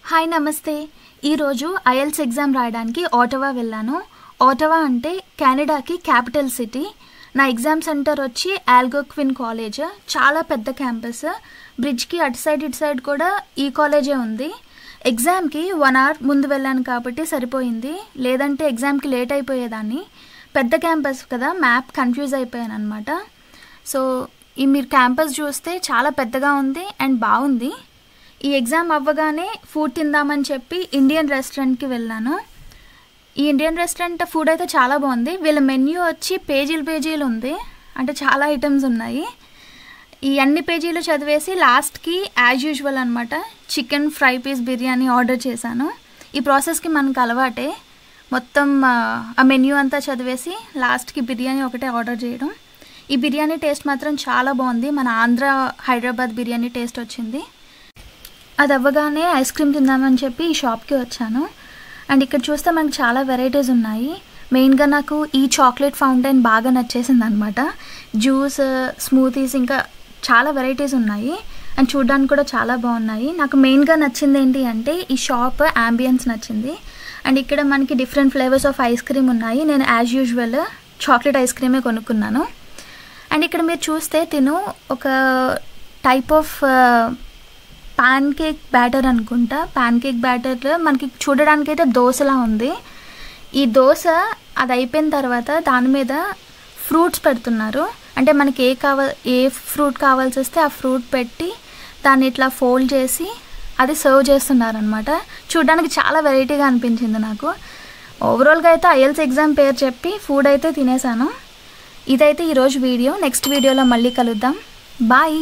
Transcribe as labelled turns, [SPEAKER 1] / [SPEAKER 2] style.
[SPEAKER 1] Hi నమస్తే. ఈరోజు IELTS exam రాయడానికి ఓటవా వెళ్ళాను. ఓటవా అంటే కెనడాకి క్యాపిటల్ సిటీ. నా ఎగ్జామ్ సెంటర్ వచ్చి ఆల్గోక్విన్ కాలేజ్. చాలా పెద్ద క్యాంపస్. బ్రిడ్జ్కి అటు సైడ్ కూడా ఈ కాలేజే ఉంది. ఎగ్జామ్కి 1 hour ముందు వెళ్ళాను కాబట్టి సరిపోయింది, లేదంటే ఎగ్జామ్కి లేట్ అయిపోయేదాన్ని. పెద్ద క్యాంపస్ కదా, మ్యాప్ కన్ఫ్యూజ్ అయిపోయాను అనమాట. సో మీరు క్యాంపస్ చూస్తే చాలా పెద్దగా ఉంది అండ్ బాగుంది. ఈ ఎగ్జామ్ అవ్వగానే ఫుడ్ తిందామని చెప్పి ఇండియన్ రెస్టారెంట్కి వెళ్ళాను. ఈ ఇండియన్ రెస్టారెంట్ ఫుడ్ అయితే చాలా బాగుంది. వీళ్ళ మెన్యూ వచ్చి పేజీలు ఉంది, అంటే చాలా ఐటమ్స్ ఉన్నాయి. ఈ అన్ని పేజీలు చదివేసి లాస్ట్కి యాజ్ యూజువల్ అనమాట chicken fry piece biryani order చేశాను. ఈ ప్రాసెస్కి మనకు అలవాటే, మొత్తం ఆ మెన్యూ అంతా చదివేసి లాస్ట్కి బిర్యానీ ఒకటే ఆర్డర్ చేయడం. ఈ బిర్యానీ టేస్ట్ మాత్రం చాలా బాగుంది. మన ఆంధ్ర హైదరాబాద్ బిర్యానీ టేస్ట్ వచ్చింది. అది అవ్వగానే ఐస్ క్రీమ్ తిందామని చెప్పి ఈ షాప్కి వచ్చాను. అండ్ ఇక్కడ చూస్తే మనకు చాలా వెరైటీస్ ఉన్నాయి. మెయిన్గా నాకు ఈ చాక్లెట్ ఫౌంటైన్ బాగా నచ్చేసింది అనమాట. జ్యూస్, స్మూతీస్, ఇంకా చాలా వెరైటీస్ ఉన్నాయి అండ్ చూడడానికి కూడా చాలా బాగున్నాయి. నాకు మెయిన్గా నచ్చింది ఏంటి అంటే ఈ షాప్ యాంబియన్స్ నచ్చింది. అండ్ ఇక్కడ మనకి different flavours of ice cream ఉన్నాయి. నేను యాజ్ యూజువల్ చాక్లెట్ ఐస్ క్రీమే కొనుక్కున్నాను. అండ్ ఇక్కడ మీరు చూస్తే తిను ఒక type of pan cake batter అనుకుంటా. పాన్ కేక్ బ్యాటర్ మనకి చూడడానికి అయితే దోశలా ఉంది. ఈ దోశ అది అయిపోయిన తర్వాత దాని మీద ఫ్రూట్స్ పెడుతున్నారు. అంటే మనకి ఏ ఫ్రూట్ కావాల్సి వస్తే ఆ ఫ్రూట్ పెట్టి దాన్ని ఇట్లా ఫోల్డ్ చేసి అది సర్వ్ చేస్తున్నారు అనమాట. చూడడానికి చాలా వెరైటీగా అనిపించింది నాకు. ఓవరాల్గా అయితే ఐఎల్స్ ఎగ్జామ్ పేరు చెప్పి ఫుడ్ అయితే తినేసాను. ఇదైతే ఈరోజు వీడియో. నెక్స్ట్ వీడియోలో మళ్ళీ కలుద్దాం. బాయ్.